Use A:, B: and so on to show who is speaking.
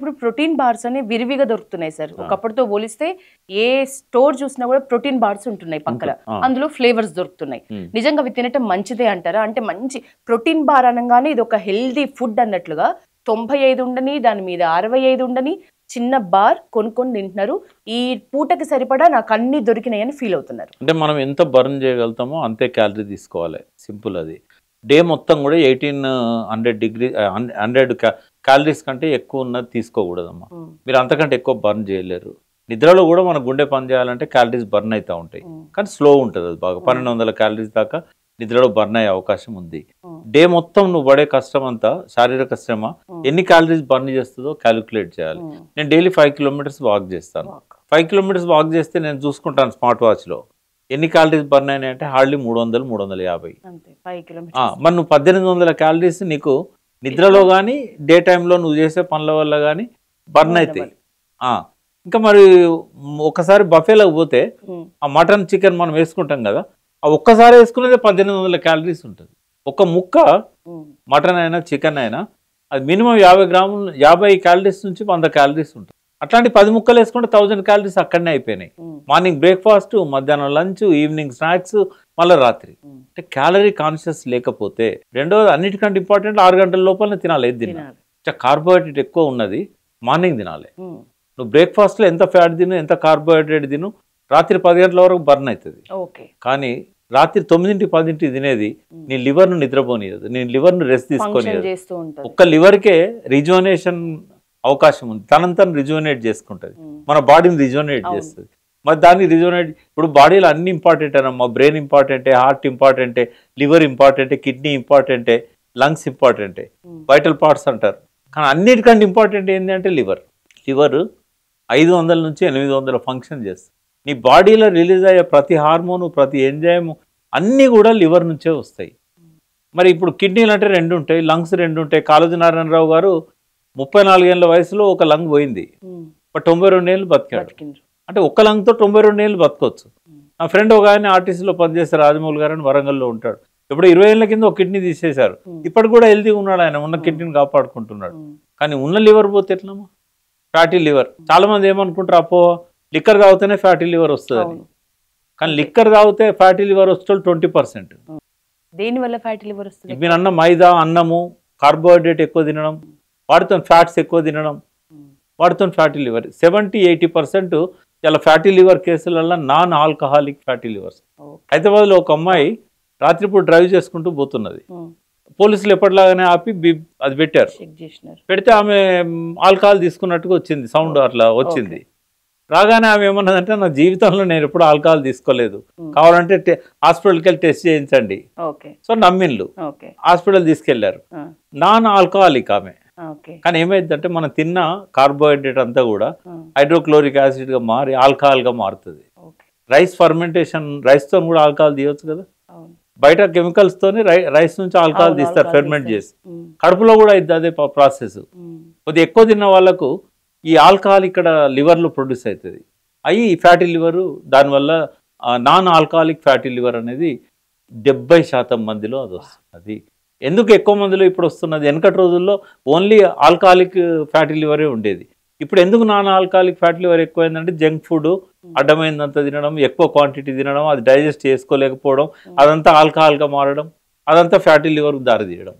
A: ఇప్పుడు protein bars అని విరివిగా దొరుకుతున్నాయి సార్. ఒకప్పటితో పోలిస్తే ఏ స్టోర్ చూసినా కూడా ప్రోటీన్ బార్స్ ఉంటున్నాయి పక్కన. అందులో ఫ్లేవర్స్ దొరుకుతున్నాయి. నిజంగా అవి తినటం మంచిదే అంటారా? అంటే మంచి ప్రోటీన్ బార్ అనగానే ఇది ఒక హెల్దీ ఫుడ్ అన్నట్లుగా 95 ఉండని, దాని మీద 65 ఉండని చిన్న బార్ కొనుక్కొని తింటున్నారు. ఈ పూటకి సరిపడా నాకు అన్ని దొరికినాయని ఫీల్ అవుతున్నారు.
B: అంటే మనం ఎంత బర్న్ చేయగలుగుతామో అంతే క్యాలరీ తీసుకోవాలి. సింపుల్ అది. డే మొత్తం కూడా 100 క్యాలరీస్ కంటే ఎక్కువ ఉన్నది తీసుకోకూడదమ్మా. మీరు అంతకంటే ఎక్కువ బర్న్ చేయలేరు. నిద్రలో కూడా మన గుండె పని చేయాలంటే క్యాలరీస్ బర్న్ అవుతూ ఉంటాయి, కానీ స్లో ఉంటుంది అది బాగా. 1200 క్యాలరీస్ దాకా నిద్రలో బర్న్ అయ్యే అవకాశం ఉంది. డే మొత్తం నువ్వు పడే కష్టం అంతా, శారీరక శ్రమ ఎన్ని క్యాలరీస్ బర్న్ చేస్తుందో క్యాలిక్యులేట్ చేయాలి. నేను డైలీ 5 కిలోమీటర్స్ వాక్ చేస్తాను. 5 కిలోమీటర్స్ వాక్ చేస్తే నేను చూసుకుంటాను స్మార్ట్ వాచ్లో ఎన్ని క్యాలరీస్ బర్న్ అయినాయి అంటే హార్డ్లీ 300-350. మరి నువ్వు 1800 క్యాలరీస్ నీకు నిద్రలో కానీ డే టైంలో నువ్వు చేసే పనుల వల్ల కానీ బర్న్ అవుతాయి. ఇంకా మరి ఒకసారి బఫేలోకి పోతే ఆ మటన్ చికెన్ మనం వేసుకుంటాం కదా, ఆ ఒక్కసారి వేసుకునేదే 1800 క్యాలరీస్ ఉంటుంది. ఒక ముక్క మటన్ అయినా చికెన్ అయినా అది మినిమం 50 గ్రాములు 50 క్యాలరీస్ నుంచి 100 క్యాలరీస్ ఉంటుంది. అట్లాంటి 10 ముక్కలు వేసుకుంటే 1000 క్యాలరీస్ అక్కడనే అయిపోయినాయి. మార్నింగ్ బ్రేక్ఫాస్ట్, మధ్యాహ్నం లంచ్, ఈవినింగ్ స్నాక్స్, మళ్ళీ రాత్రి. అంటే క్యాలరీ కాన్షియస్ లేకపోతే, రెండోది అన్నిటికంటే ఇంపార్టెంట్ 6 గంటల లోపలనే తినాలి. ఏది తినాలి, కార్బోహైడ్రేట్ ఎక్కువ ఉన్నది మార్నింగ్ తినాలి. నువ్వు బ్రేక్ఫాస్ట్లో ఎంత ఫ్యాట్ తిను, ఎంత కార్బోహైడ్రేట్ తిను, రాత్రి 10 గంటల వరకు బర్న్ అవుతుంది. కానీ రాత్రి 9-10 తినేది నీ లివర్ను నిద్రపోనియదు, నీ లివర్ను రెస్ట్ తీసుకొనియదు. ఒక్క లివర్కే రిజువనేషన్ అవకాశం ఉంది, తనంతను రిజువనేట్ చేసుకుంటుంది, మన బాడీని రిజువనేట్ చేస్తుంది. మరి దాన్ని రిజువనేట్, ఇప్పుడు బాడీలో అన్ని ఇంపార్టెంట్ అనమ్మా. బ్రెయిన్ ఇంపార్టెంటే, హార్ట్ ఇంపార్టెంటే, లివర్ ఇంపార్టెంటే, కిడ్నీ ఇంపార్టెంటే, లంగ్స్ ఇంపార్టెంటే, వైటల్ పార్ట్స్ అంటారు. కానీ అన్నిటికంటే ఇంపార్టెంట్ ఏంటి అంటే లివర్. 500 నుంచి 800 ఫంక్షన్ చేస్తుంది. నీ బాడీలో రిలీజ్ అయ్యే ప్రతి హార్మోను, ప్రతి ఎంజైము అన్నీ కూడా లివర్ నుంచే వస్తాయి. మరి ఇప్పుడు కిడ్నీలు అంటే 2 ఉంటాయి, లంగ్స్ 2 ఉంటాయి. కాళోజీ నారాయణరావు గారు 34 ఏళ్ళ వయసులో ఒక లంగ్ పోయింది, బట్ 92 ఏళ్ళు బతికాడు. అంటే ఒక్క లంగ్తో 92 ఏళ్ళు బతకొచ్చు. నా ఫ్రెండ్ ఒక ఆయన ఆర్టీసీలో పనిచేస్తే రాజమౌళి గారు అని వరంగల్లో ఉంటాడు. ఇప్పుడు 20 ఏళ్ళ కింద ఒక కిడ్నీ తీసేశారు, ఇప్పటికి కూడా హెల్తీగా ఉన్నాడు ఆయన, ఉన్న కిడ్నీని కాపాడుకుంటున్నాడు. కానీ ఉన్న లివర్ పోతే ఎట్లమ్మా? Fatty liver. చాలా మంది ఏమనుకుంటారు, అప్పో లిక్కర్ తాగితేనే ఫ్యాటీ లివర్ వస్తుందని. కానీ లిక్కర్ తాగితే ఫ్యాటీ లివర్ వచ్చేటోళ్ళు 20%.
A: దేనివల్ల ఫ్యాటీ లివర్ వస్తుంది?
B: మీరు అన్న మైదా, అన్నము, కార్బోహైడ్రేట్ ఎక్కువ తినడం, వాటితో ఫ్యాట్స్ ఎక్కువ తినడం, వాటితో ఫ్యాటీ లివర్. 70-80% ఇలా ఫ్యాటీ లివర్ కేసులలో నాన్ ఆల్కహాలిక్ ఫ్యాటీ లివర్స్. హైదరాబాద్లో ఒక అమ్మాయి రాత్రిపూట డ్రైవ్ చేసుకుంటూ పోతున్నది, పోలీసులు ఎప్పటిలాగానే ఆపి అది పెట్టారు. పెడితే ఆమె ఆల్కహాల్ తీసుకున్నట్టుగా వచ్చింది, సౌండ్ అట్లా వచ్చింది. రాగానే ఆమె ఏమన్నదంటే, నా జీవితంలో నేను ఎప్పుడు ఆల్కహాల్ తీసుకోలేదు, కావాలంటే హాస్పిటల్కి వెళ్ళి టెస్ట్ చేయించండి. సో నమ్మిన్లు హాస్పిటల్ తీసుకెళ్లారు, నాన్ ఆల్కహాలిక్ ఆమె. కానీ ఏమైందంటే మనం తిన్న కార్బోహైడ్రేట్ అంతా కూడా హైడ్రోక్లోరిక్ యాసిడ్ గా మారి ఆల్కహాల్ గా మారుతుంది. రైస్ ఫర్మెంటేషన్, రైస్ తో కూడా ఆల్కహాల్ తీయవచ్చు కదా. బయట కెమికల్స్ తోని రైస్ నుంచి ఆల్కహాల్ తీస్తారు ఫెర్మెంట్ చేసి. కడుపులో కూడా ఇది అదే ప్రాసెస్. కొద్దిగా ఎక్కువ తిన్న వాళ్ళకు ఈ ఆల్కహాల్ ఇక్కడ లివర్లో ప్రొడ్యూస్ అవుతుంది. అవి ఫ్యాటీ లివరు. దానివల్ల నాన్ ఆల్కహాలిక్ ఫ్యాటీ లివర్ అనేది 70% మందిలో అది వస్తుంది. ఎందుకు ఎక్కువ మందిలో ఇప్పుడు వస్తున్నది? వెనకటి రోజుల్లో ఓన్లీ ఆల్కహాలిక్ ఫ్యాటీ లివరే ఉండేది. ఇప్పుడు ఎందుకు నాన్ ఆల్కహాలిక్ ఫ్యాటీ లివర్ ఎక్కువైందంటే జంక్ ఫుడ్ అడ్డమైందంతా తినడం, ఎక్కువ క్వాంటిటీ తినడం, అది డైజెస్ట్ చేసుకోలేకపోవడం, అదంతా ఆల్కహాల్గా మారడం, అదంతా ఫ్యాటీ లివర్కి దారి తీయడం.